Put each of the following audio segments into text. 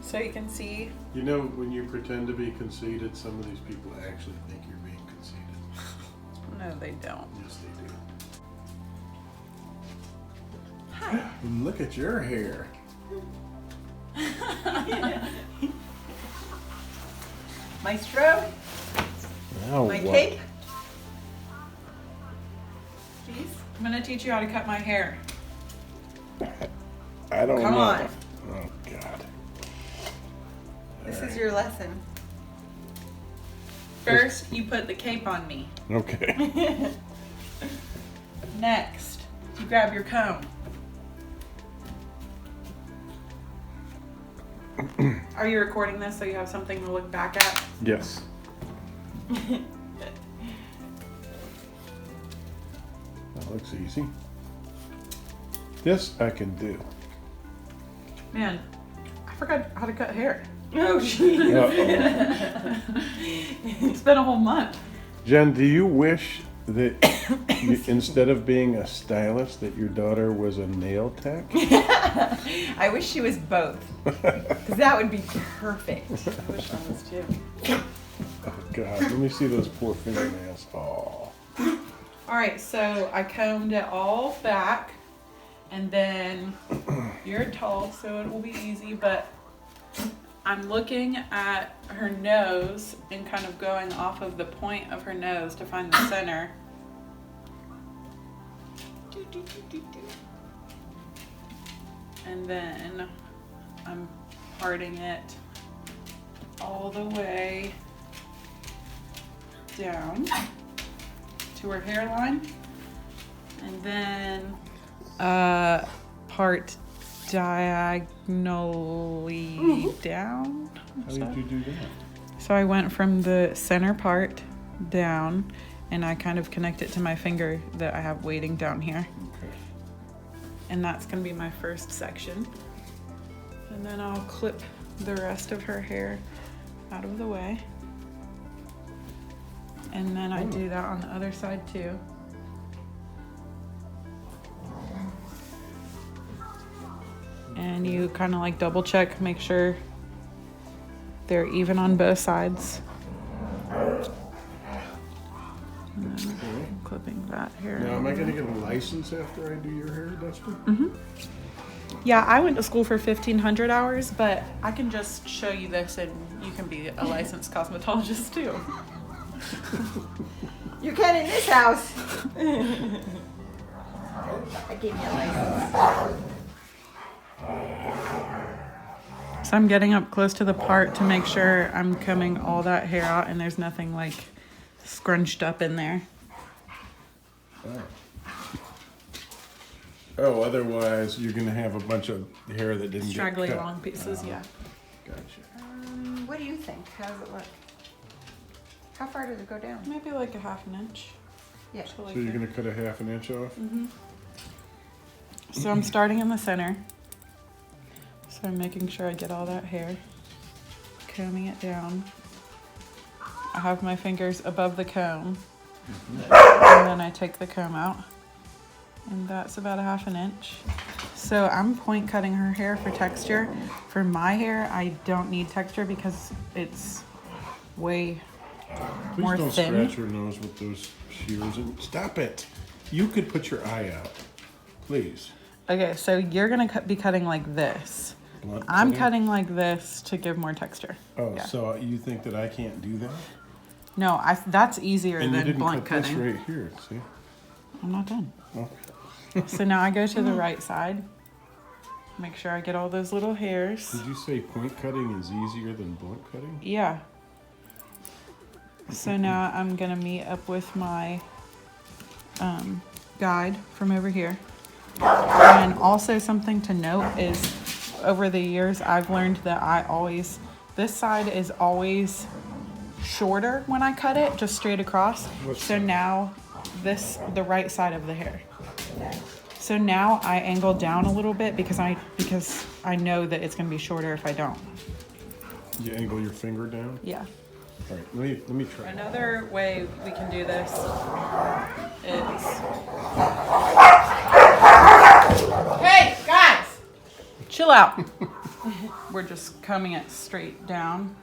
So you can see. You know, when you pretend to be conceited, some of these people actually think you're being conceited. No, they don't. Yes, they do. Hi. Look at your hair. Maestro? Now My what? cape? Please? I'm gonna teach you how to cut my hair. I don't Come know. on. Oh, God. This is your lesson. First, you put the cape on me. Okay. Next, you grab your comb. Are you recording this so you have something to look back at? Yes. That looks easy. This I can do. Man, I forgot how to cut hair. Oh, jeez. It's been a whole month. Jen, do you wish that you, instead of being a stylist, that your daughter was a nail tech? I wish she was both. Because that would be perfect. I wish I was too. Oh, God. Let me see those poor fingernails. Oh. All right, so I combed it all back, and then you're tall, so it will be easy, but I'm looking at her nose and kind of going off of the point of her nose to find the center. And then I'm parting it all the way down to her hairline, and then part diagonally down. How did you do that? So I went from the center part down, and I kind of connect it to my finger that I have waiting down here. Okay. And that's gonna be my first section. And then I'll clip the rest of her hair out of the way. And then I do that on the other side too. And you kind of like double check, make sure they're even on both sides. And then I'm clipping that hair. Now, am I going to get a license after I do your hair, Dustin? Mm-hmm. Yeah, I went to school for 1,500 hours, but I can just show you this and you can be a licensed cosmetologist too. You can in this house. I gave you a license. So I'm getting up close to the part to make sure I'm combing all that hair out and there's nothing like scrunched up in there. Oh, otherwise you're going to have a bunch of hair that didn't Straggly get cut. long pieces, yeah. Gotcha. What do you think? How does it look? How far does it go down? Maybe like a half an inch. Yeah. to So like you're here. going to cut a half an inch off? So I'm starting in the center. So I'm making sure I get all that hair, combing it down. I have my fingers above the comb, and then I take the comb out, and that's about a half an inch. So I'm point cutting her hair for texture. For my hair, I don't need texture because it's way Please more don't thin. scratch your nose with those shears. And stop it. You could put your eye out. Please. Okay, so you're gonna be cutting like this. Blunt I'm cutting like this to give more texture. Oh, Yeah. so you think that I can't do that? No, that's easier And you than didn't blunt cut this cutting. right here, see? I'm not done. Okay. So now I go to the right side. Make sure I get all those little hairs. Did you say point cutting is easier than blunt cutting? Yeah. So now I'm gonna meet up with my guide from over here. And also something to note is over the years I've learned that this side is always shorter when I cut it, just straight across. What's So that? now the right side of the hair. So now I angle down a little bit because I know that it's gonna be shorter if I don't. You angle your finger down? Yeah. All right, let me try. Another way we can do this is Hey, guys! Chill out. We're just combing it straight down.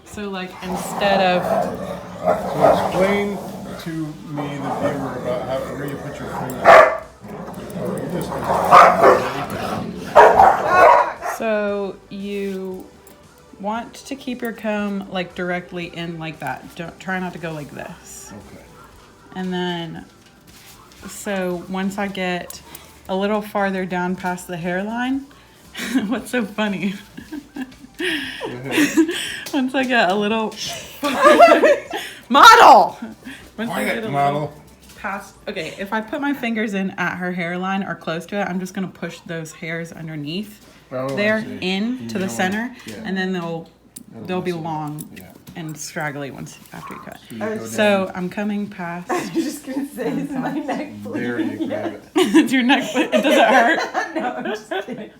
So like instead of, So explain to me, the viewer, about where you put your finger. Oh, you just. so you want to keep your comb like directly in like that. Don't try not to go like this. Okay. And then, so once I get a little farther down past the hairline, what's so funny? Once I get a little model. Once I get a little past, okay, if I put my fingers in at her hairline or close to it, I'm just gonna push those hairs underneath there in to the center, and then they'll be long and straggly once after you cut. So I'm coming past. I was just gonna say, is my neck bleeding? There you grab it. It's your neck. It doesn't hurt. No, I'm just kidding.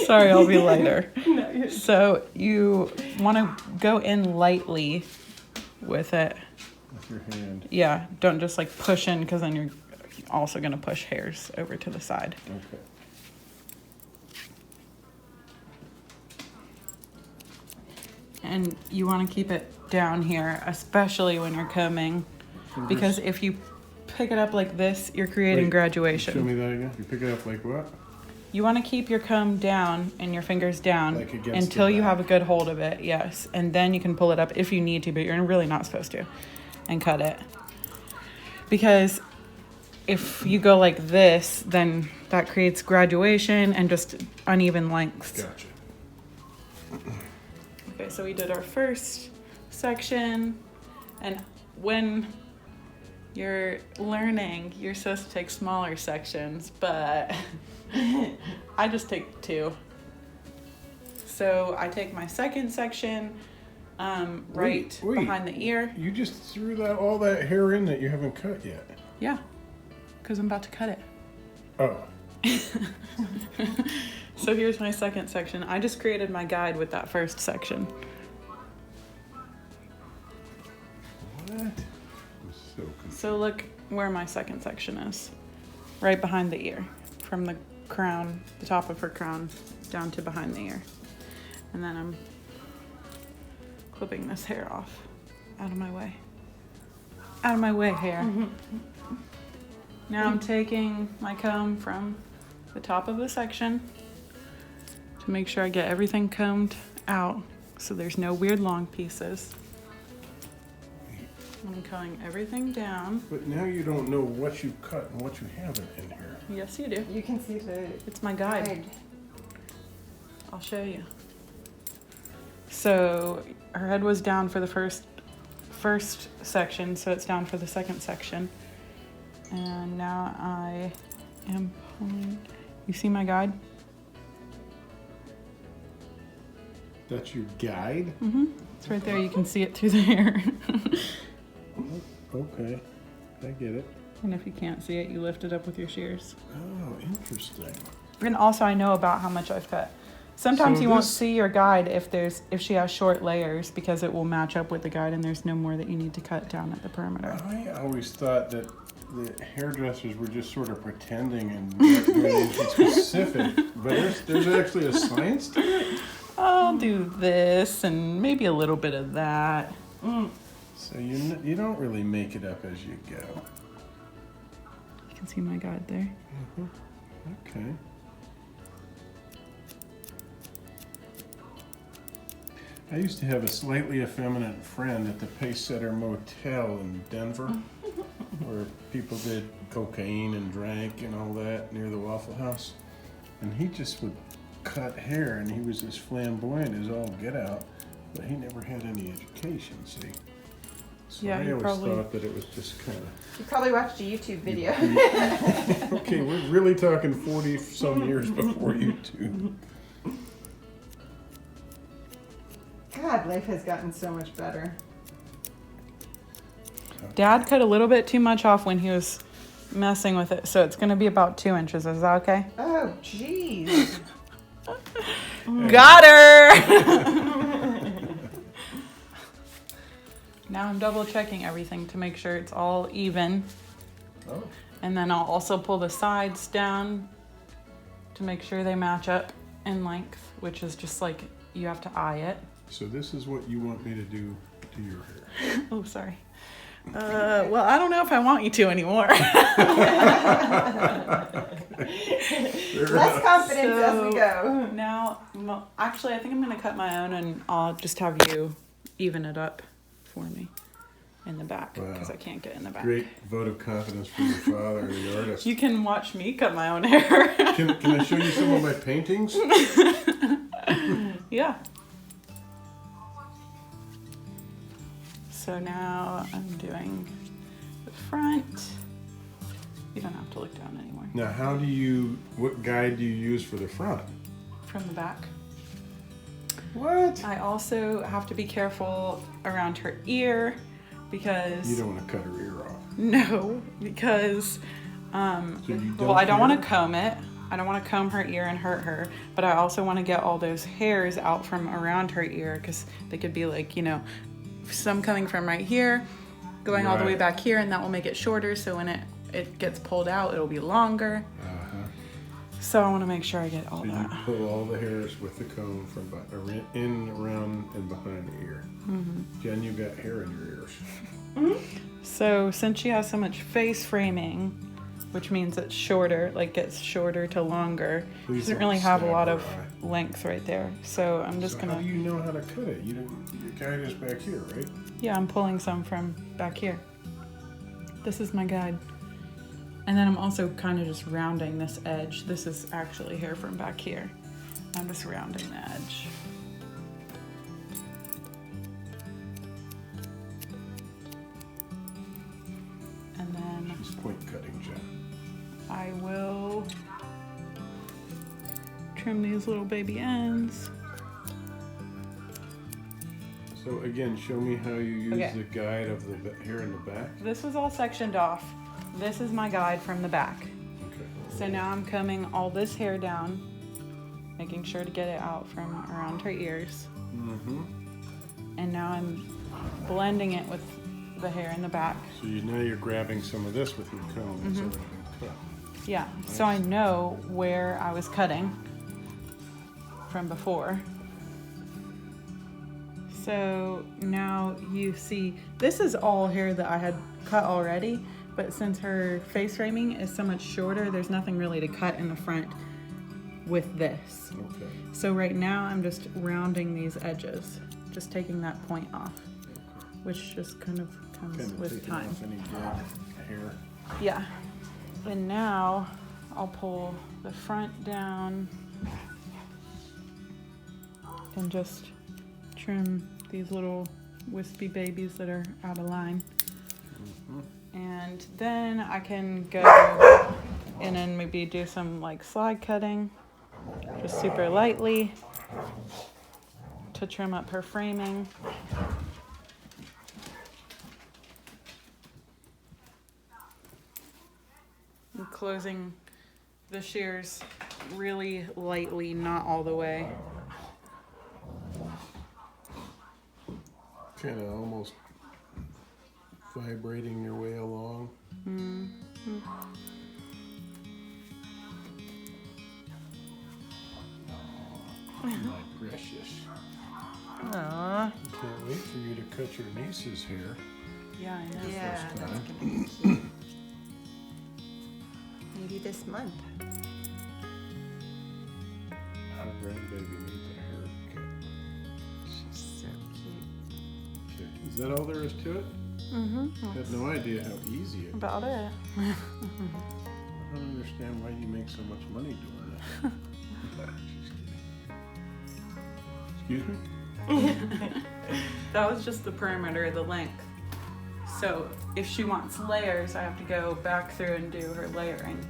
Sorry, I'll be lighter. No, you're So you want to go in lightly with it. With your hand. Yeah, don't just like push in because then you're also going to push hairs over to the side. Okay. And you want to keep it down here, especially when you're combing, because if you pick it up like this, you're creating Wait, graduation. Show me that again. You pick it up like what? You want to keep your comb down and your fingers down Like against until the you back. have a good hold of it, yes. And then you can pull it up if you need to, but you're really not supposed to, and cut it. Because if you go like this, then that creates graduation and just uneven lengths. Gotcha. Okay, so we did our first section, and when you're learning, you're supposed to take smaller sections, but I just take 2. So I take my second section right Wait. behind the ear. You just threw all that hair in that you haven't cut yet. Yeah, because I'm about to cut it. Oh. So here's my second section. I just created my guide with that first section. What? I'm so confused. So look where my second section is. Right behind the ear. From the crown, the top of her crown, down to behind the ear. And then I'm clipping this hair off. Out of my way. Out of my way, hair. Now I'm taking my comb from the top of the section to make sure I get everything combed out so there's no weird long pieces. I'm combing everything down. But now you don't know what you cut and what you haven't in here. Yes, you do. You can see the It's my guide. guide. I'll show you. So her head was down for the first section, so it's down for the second section. And now I am pulling. You see my guide? That's your guide? Mm-hmm. It's right there. You can see it through the hair. Okay. I get it. And if you can't see it, you lift it up with your shears. Oh, interesting. And also, I know about how much I've cut. Sometimes So you won't this- see your guide if she has short layers because it will match up with the guide, and there's no more that you need to cut down at the perimeter. I always thought that the hairdressers were just sort of pretending and not doing anything specific. But there's actually a science to it. I'll do this and maybe a little bit of that. So you don't really make it up as you go. You can see my guide there. Okay. I used to have a slightly effeminate friend at the Pacesetter Motel in Denver, where people did cocaine and drank and all that near the Waffle House. And he just would cut hair, and he was as flamboyant as all get out, but he never had any education, see? So Yeah, I he always probably- thought that it was just kind of... You probably watched a YouTube video. Okay, we're really talking 40-some years before YouTube. God, life has gotten so much better. Dad cut a little bit too much off when he was messing with it, so it's going to be about 2 inches. Is that okay? Oh, jeez. Got her! Now I'm double checking everything to make sure it's all even. Oh, And then I'll also pull the sides down to make sure they match up in length, which is just like, you have to eye it. so this is what you want me to do to your hair? Oh, sorry. Well, I don't know if I want you to anymore. Less confidence as we go. Now, actually, I think I'm gonna cut my own, and I'll just have you even it up for me in the back, because Wow. I can't get in the back. Great vote of confidence from your father, the artist. You can watch me cut my own hair. Can I show you some of my paintings? Yeah. So now I'm doing the front. You don't have to look down anymore. Now, what guide do you use for the front? From the back. What? I also have to be careful around her ear because You don't want to cut her ear off. no, because So you well, I don't want to care? comb it. I don't want to comb her ear and hurt her, but I also want to get all those hairs out from around her ear because they could be like, you know, some coming from right here, going all the way Right. back here, and that will make it shorter. So when it gets pulled out, it'll be longer. Uh-huh. So I want to make sure I get all So you that. pull all the hairs with the comb from in, around, and behind the ear. Jen, you got hair in your ears. So since she has so much face framing, which means it's shorter, like gets shorter to longer, she Please doesn't don't really have a stab lot her of eye. length right there. So I'm just So gonna, how do you know how to cut it? Your guide is back here, right? yeah, I'm pulling some from back here. This is my guide. And then I'm also kind of just rounding this edge. This is actually hair from back here. I'm just rounding the edge. And then She's point cutting, Jen. I will trim these little baby ends. So again, show me how you use Okay. the guide of the hair in the back. This was all sectioned off. This is my guide from the back. Okay. So now I'm combing all this hair down, making sure to get it out from around her ears. Mm-hmm. And now I'm blending it with the hair in the back. So now you're grabbing some of this with your comb that's already been cut. Yeah, so I know where I was cutting from before. So now you see, this is all hair that I had cut already, but since her face framing is so much shorter, there's nothing really to cut in the front with this. Okay. So right now I'm just rounding these edges, just taking that point off, which just kind of comes Kind of with taking time. off any dead hair. Yeah. And now I'll pull the front down and just trim these little wispy babies that are out of line. And then I can go in and maybe do some like slide cutting, just super lightly to trim up her framing. And closing the shears really lightly, not all the way. Kind of almost vibrating your way along. My precious. Aww. Can't wait for you to cut your niece's hair. Yeah, I know. Yeah, First that's time. gonna be cute. Maybe this month. Our grandbaby needs a haircut. She's so cute. Okay. Is that all there is to it? I had no idea how easy it was. About it. I don't understand why you make so much money doing this. Just kidding. Excuse me? That was just the perimeter, the length. So if she wants layers, I have to go back through and do her layering.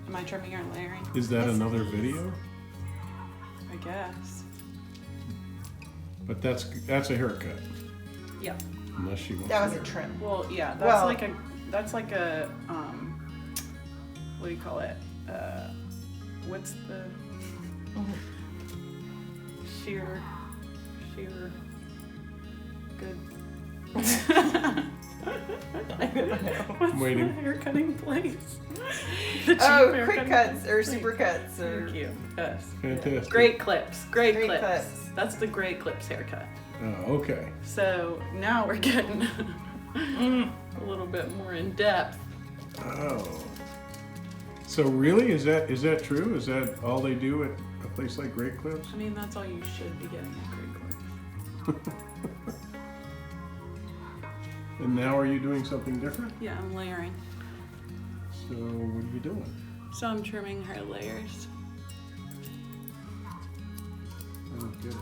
Am I trimming her layering? Is that another video? I guess. But that's a haircut. Yeah. Unless she wants That was a hair. trim. Well, yeah, that's Well- like a what do you call it? What's the sheer good I don't know. What's Waiting. the hair cutting place? The cheap Oh, hair quick cutting cuts place. or super cuts or. Thank you. Yes. Fantastic. Great clips. Great Great clips. clips. That's the great clips haircut. Oh, okay. So now we're getting a little bit more in depth. Oh. So really, is that true? Is that all they do at a place like Great Clips? I mean, that's all you should be getting at great clips. And now are you doing something different? Yeah, I'm layering. So what are you doing? So I'm trimming her layers. I don't get it.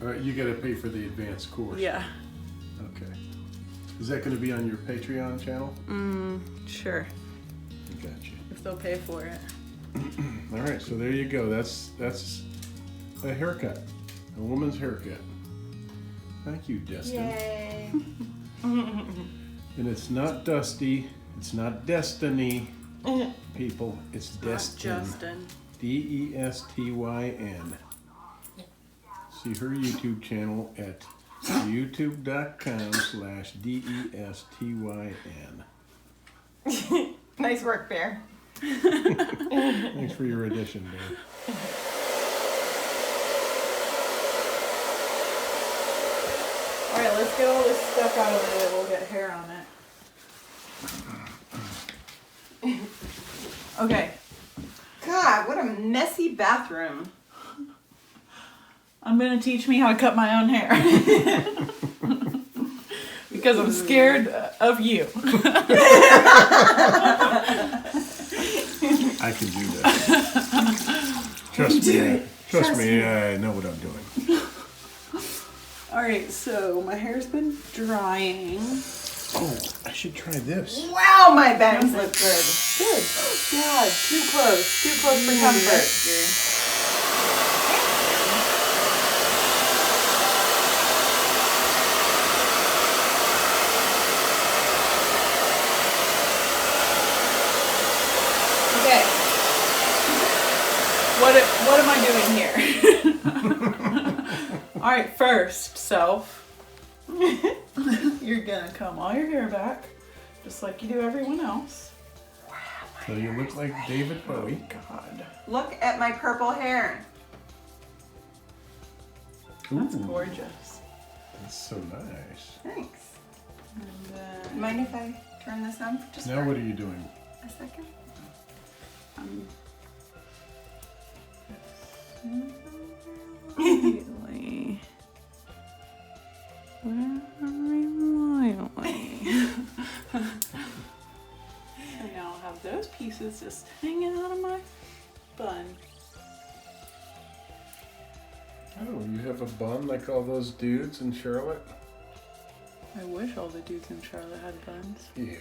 All right, you got to pay for the advanced course. Yeah. Okay. Is that going to be on your Patreon channel? Sure. Gotcha. If they'll pay for it. All right, so there you go. That's a haircut, a woman's haircut. Thank you, Destin. Yay. And it's not Dusty. It's not Destiny, people. It's Destin. Not Justin. Destyn. See her YouTube channel at youtube.com/DESTYN. Nice work, Bear. Thanks for your addition, Dave. All right, let's get all this stuff out of it. We'll get hair on it. Okay. God, what a messy bathroom. I'm gonna teach me how to cut my own hair. Because I'm scared of you. I can do that. Trust me. Trust me, I know what I'm doing. All right, so my hair's been drying. Oh, I should try this. Wow, my bangs look good. Good. God, too close. Too close for comfort. Okay. What am I doing here? All right, first, self. You're gonna comb all your hair back, just like you do everyone else. So you look like David Bowie. God, Look at my purple hair. that's Ooh, gorgeous. that's so nice. Thanks. And Mind if I turn this on for just Now what are you doing? a second? Really, and now I'll have those pieces just hanging out of my bun. Oh, you have a bun like all those dudes in Charlotte? I wish all the dudes in Charlotte had buns. Ew.